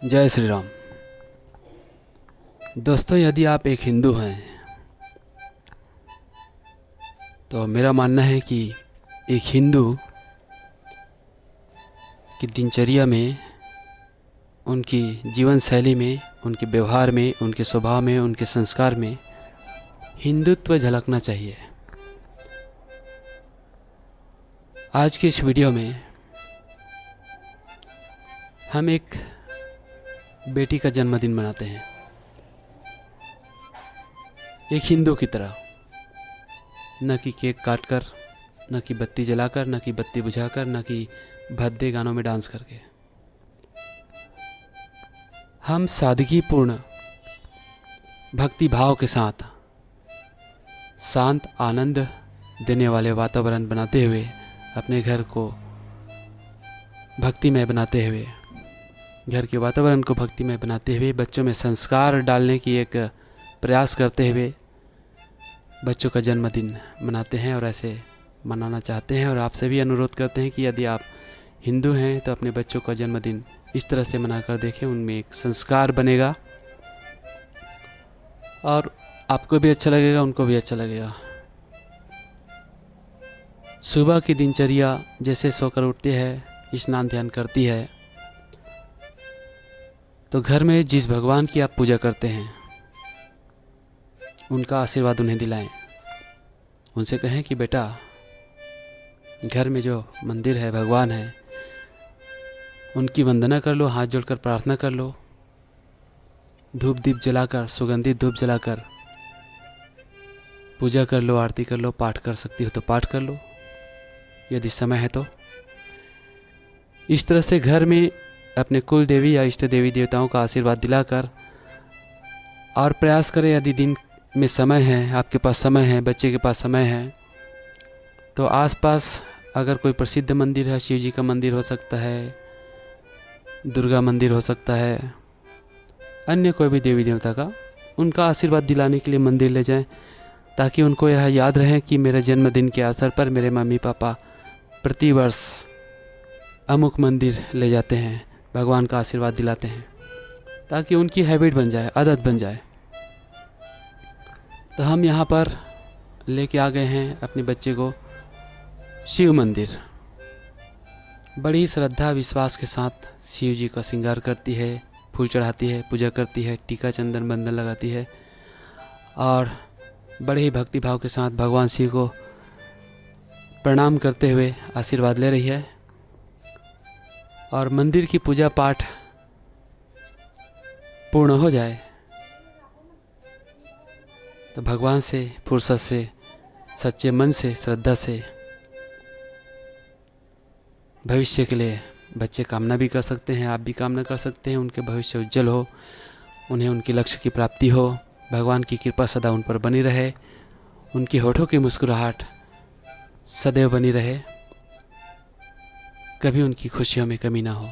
जय श्री राम। दोस्तों, यदि आप एक हिंदू हैं तो मेरा मानना है कि एक हिंदू की दिनचर्या में, उनकी जीवन शैली में, उनके व्यवहार में, उनके स्वभाव में, उनके संस्कार में हिंदुत्व झलकना चाहिए। आज के इस वीडियो में हम एक बेटी का जन्मदिन मनाते हैं, एक हिंदू की तरह। न कि केक काटकर, न कि बत्ती जलाकर, न कि बत्ती बुझाकर, न कि भद्दे गानों में डांस करके। हम सादगीपूर्ण भक्ति भाव के साथ शांत, आनंद देने वाले वातावरण बनाते हुए, अपने घर को भक्तिमय बनाते हुए, घर के वातावरण को भक्तिमय बनाते हुए, बच्चों में संस्कार डालने की एक प्रयास करते हुए बच्चों का जन्मदिन मनाते हैं और ऐसे मनाना चाहते हैं। और आपसे भी अनुरोध करते हैं कि यदि आप हिंदू हैं तो अपने बच्चों का जन्मदिन इस तरह से मनाकर देखें। उनमें एक संस्कार बनेगा और आपको भी अच्छा लगेगा, उनको भी अच्छा लगेगा। सुबह की दिनचर्या जैसे सोकर उठती है, स्नान ध्यान करती है, तो घर में जिस भगवान की आप पूजा करते हैं उनका आशीर्वाद उन्हें दिलाएं। उनसे कहें कि बेटा, घर में जो मंदिर है, भगवान है, उनकी वंदना कर लो, हाथ जोड़कर प्रार्थना कर लो, धूप दीप जलाकर, सुगंधित धूप जलाकर पूजा कर लो, आरती कर लो, पाठ कर सकती हो तो पाठ कर लो यदि समय है तो। इस तरह से घर में अपने कुल देवी या इष्ट देवी देवताओं का आशीर्वाद दिलाकर, और प्रयास करें यदि दिन में समय है, आपके पास समय है, बच्चे के पास समय है, तो आसपास अगर कोई प्रसिद्ध मंदिर है, शिव जी का मंदिर हो सकता है, दुर्गा मंदिर हो सकता है, अन्य कोई भी देवी देवता का, उनका आशीर्वाद दिलाने के लिए मंदिर ले जाएं, ताकि उनको यह याद रहे कि मेरे जन्मदिन के अवसर पर मेरे मम्मी पापा प्रतिवर्ष अमुक मंदिर ले जाते हैं, भगवान का आशीर्वाद दिलाते हैं, ताकि उनकी हैबिट बन जाए, आदत बन जाए। तो हम यहाँ पर लेके आ गए हैं अपने बच्चे को शिव मंदिर। बड़ी श्रद्धा विश्वास के साथ शिव जी का श्रृंगार करती है, फूल चढ़ाती है, पूजा करती है, टीका चंदन बंदन लगाती है और बड़े ही भक्ति भाव के साथ भगवान शिव को प्रणाम करते हुए आशीर्वाद ले रही है। और मंदिर की पूजा पाठ पूर्ण हो जाए तो भगवान से फुर्सत से, सच्चे मन से, श्रद्धा से भविष्य के लिए बच्चे कामना भी कर सकते हैं। आप भी कामना कर सकते हैं उनके भविष्य उज्जवल हो, उन्हें उनके लक्ष्य की प्राप्ति हो, भगवान की कृपा सदा उन पर बनी रहे, उनकी होठों की मुस्कुराहट सदैव बनी रहे, कभी उनकी खुशियों में कमी ना हो,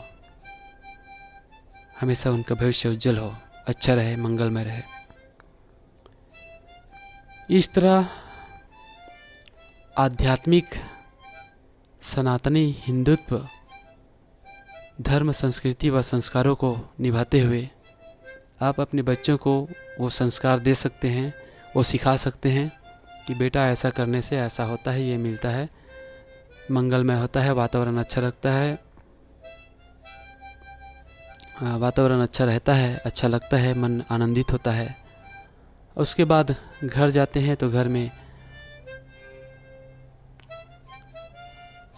हमेशा उनका भविष्य उज्जवल हो, अच्छा रहे, मंगलमय रहे। इस तरह आध्यात्मिक सनातनी हिंदुत्व धर्म, संस्कृति व संस्कारों को निभाते हुए आप अपने बच्चों को वो संस्कार दे सकते हैं, वो सिखा सकते हैं कि बेटा ऐसा करने से ऐसा होता है, ये मिलता है, मंगलमय होता है, वातावरण अच्छा लगता है, वातावरण अच्छा रहता है, अच्छा लगता है, मन आनंदित होता है। उसके बाद घर जाते हैं तो घर में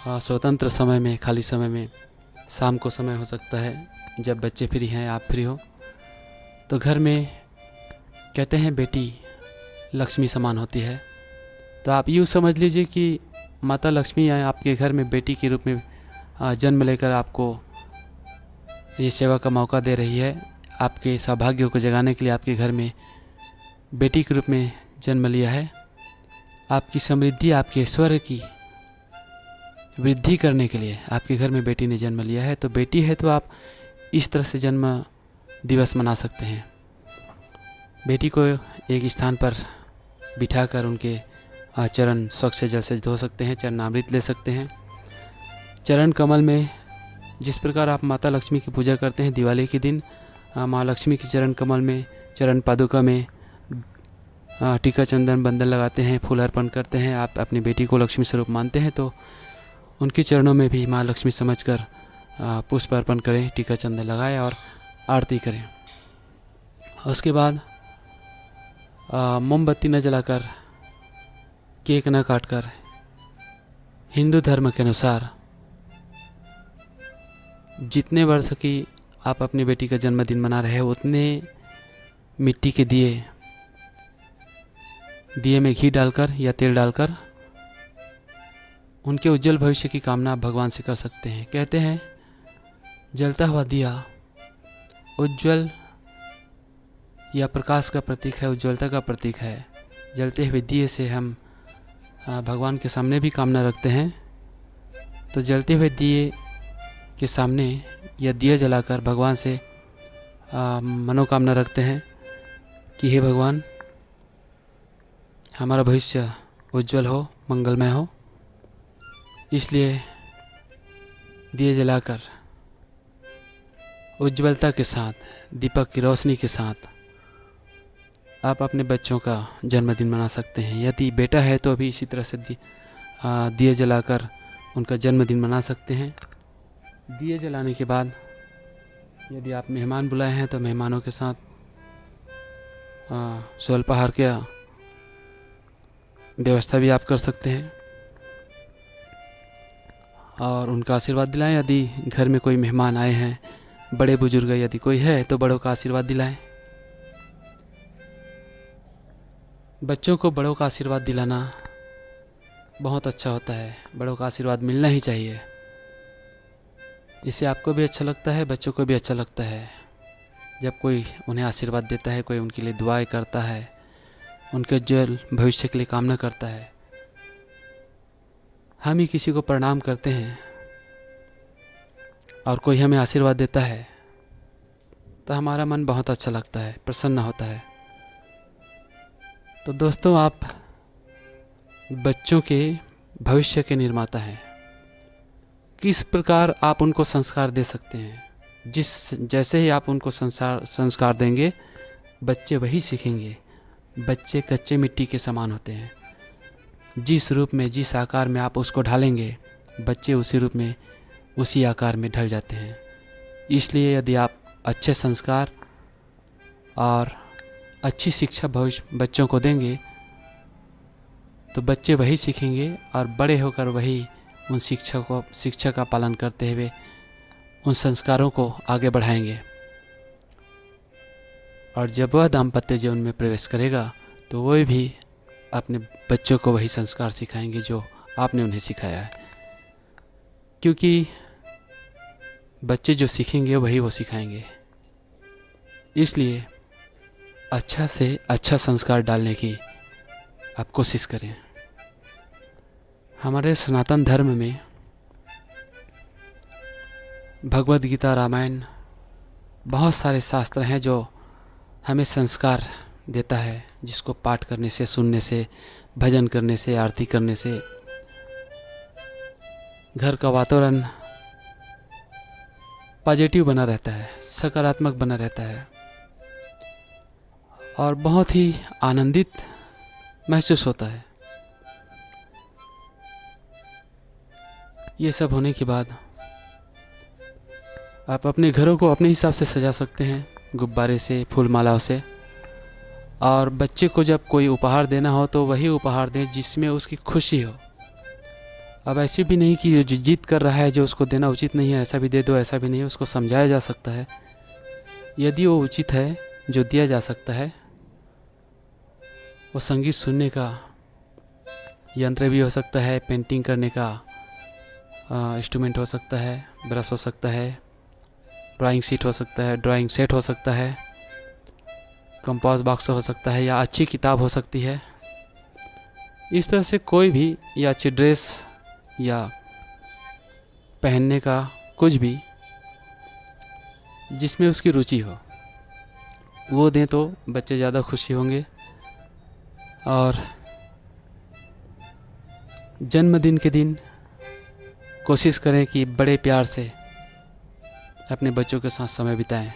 स्वतंत्र समय में, खाली समय में, शाम को समय हो सकता है जब बच्चे फ्री हैं, आप फ्री हो, तो घर में कहते हैं बेटी लक्ष्मी समान होती है। तो आप यूँ समझ लीजिए कि माता लक्ष्मी आपके घर में बेटी के रूप में जन्म लेकर आपको ये सेवा का मौका दे रही है। आपके सौभाग्य को जगाने के लिए आपके घर में बेटी के रूप में जन्म लिया है। आपकी समृद्धि, आपके ऐश्वर्य की वृद्धि करने के लिए आपके घर में बेटी ने जन्म लिया है। तो बेटी है तो आप इस तरह से जन्म दिवस मना सकते हैं। बेटी को एक स्थान पर बिठाकर उनके चरण स्वच्छ जल से धो सकते हैं, चरणामृत ले सकते हैं, चरण कमल में जिस प्रकार आप माता लक्ष्मी की पूजा करते हैं दिवाली के दिन, माँ लक्ष्मी के चरण कमल में, चरण पादुका में टीका चंदन बंधन लगाते हैं, फूल अर्पण करते हैं। आप अपनी बेटी को लक्ष्मी स्वरूप मानते हैं तो उनके चरणों में भी माँ लक्ष्मी समझकर पुष्प अर्पण करें, टीका चंदन लगाएं और आरती करें। उसके बाद मोमबत्ती न जलाकर, केक न काटकर, हिंदू धर्म के अनुसार जितने वर्ष की आप अपनी बेटी का जन्मदिन मना रहे हो उतने मिट्टी के दिए में घी डालकर या तेल डालकर उनके उज्जवल भविष्य की कामना भगवान से कर सकते हैं। कहते हैं जलता हुआ दिया उज्जवल या प्रकाश का प्रतीक है, उज्ज्वलता का प्रतीक है। जलते हुए दिए से हम भगवान के सामने भी कामना रखते हैं। तो जलते हुए दिए के सामने या दिया जलाकर भगवान से मनोकामना रखते हैं कि हे भगवान, हमारा भविष्य उज्जवल हो, मंगलमय हो। इसलिए दिए जलाकर उज्ज्वलता के साथ, दीपक की रोशनी के साथ आप अपने बच्चों का जन्मदिन मना सकते हैं। यदि बेटा है तो भी इसी तरह से दिए जलाकर उनका जन्मदिन मना सकते हैं। दिए जलाने के बाद यदि आप मेहमान बुलाए हैं तो मेहमानों के साथ स्वल्पाहार की व्यवस्था भी आप कर सकते हैं और उनका आशीर्वाद दिलाएं। यदि घर में कोई मेहमान आए हैं, बड़े बुजुर्ग यदि कोई है तो बड़ों का आशीर्वाद दिलाएं। बच्चों को बड़ों का आशीर्वाद दिलाना बहुत अच्छा होता है। बड़ों का आशीर्वाद मिलना ही चाहिए। इससे आपको भी अच्छा लगता है, बच्चों को भी अच्छा लगता है। जब कोई उन्हें आशीर्वाद देता है, कोई उनके लिए दुआएं करता है, उनके उज्जवल भविष्य के लिए कामना करता है। हम ही किसी को प्रणाम करते हैं और कोई हमें आशीर्वाद देता है तो हमारा मन बहुत अच्छा लगता है, प्रसन्न होता है। तो दोस्तों, आप बच्चों के भविष्य के निर्माता हैं। किस प्रकार आप उनको संस्कार दे सकते हैं? जैसे ही आप उनको संस्कार देंगे, बच्चे वही सीखेंगे। बच्चे कच्चे मिट्टी के समान होते हैं। जिस रूप में, जिस आकार में आप उसको ढालेंगे, बच्चे उसी रूप में, उसी आकार में ढल जाते हैं। इसलिए यदि आप अच्छे संस्कार और अच्छी शिक्षा भविष्य बच्चों को देंगे तो बच्चे वही सीखेंगे और बड़े होकर वही उन शिक्षा का पालन करते हुए उन संस्कारों को आगे बढ़ाएंगे। और जब वह दाम्पत्य जीवन में प्रवेश करेगा तो वह भी अपने बच्चों को वही संस्कार सिखाएंगे जो आपने उन्हें सिखाया है। क्योंकि बच्चे जो सीखेंगे वही वो सिखाएंगे। इसलिए अच्छा से अच्छा संस्कार डालने की आप कोशिश करें। हमारे सनातन धर्म में भगवद गीता, रामायण, बहुत सारे शास्त्र हैं जो हमें संस्कार देता है, जिसको पाठ करने से, सुनने से, भजन करने से, आरती करने से घर का वातावरण पॉजिटिव बना रहता है, सकारात्मक बना रहता है और बहुत ही आनंदित महसूस होता है। ये सब होने के बाद आप अपने घरों को अपने हिसाब से सजा सकते हैं, गुब्बारे से, फूल मालाओं से। और बच्चे को जब कोई उपहार देना हो तो वही उपहार दें जिसमें उसकी खुशी हो। अब ऐसे भी नहीं कि जो जिद कर रहा है, जो उसको देना उचित नहीं है, ऐसा भी दे दो, ऐसा भी नहीं। उसको समझाया जा सकता है। यदि वो उचित है, जो दिया जा सकता है, वो संगीत सुनने का यंत्र भी हो सकता है, पेंटिंग करने का इंस्ट्रूमेंट हो सकता है, ब्रश हो सकता है, ड्राइंग शीट हो सकता है, ड्राइंग सेट हो सकता है, कंपास बॉक्स हो सकता है, या अच्छी किताब हो सकती है। इस तरह से कोई भी, या अच्छी ड्रेस या पहनने का कुछ भी जिसमें उसकी रुचि हो वो दें तो बच्चे ज़्यादा खुशी होंगे। और जन्मदिन के दिन कोशिश करें कि बड़े प्यार से अपने बच्चों के साथ समय बिताएं।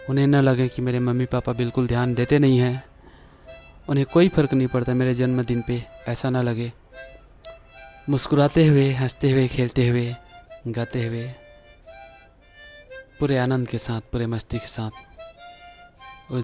उन्हें न लगे कि मेरे मम्मी पापा बिल्कुल ध्यान देते नहीं हैं, उन्हें कोई फ़र्क नहीं पड़ता मेरे जन्मदिन पे, ऐसा ना लगे। मुस्कुराते हुए, हंसते हुए, खेलते हुए, गाते हुए, पूरे आनंद के साथ, पूरे मस्ती के साथ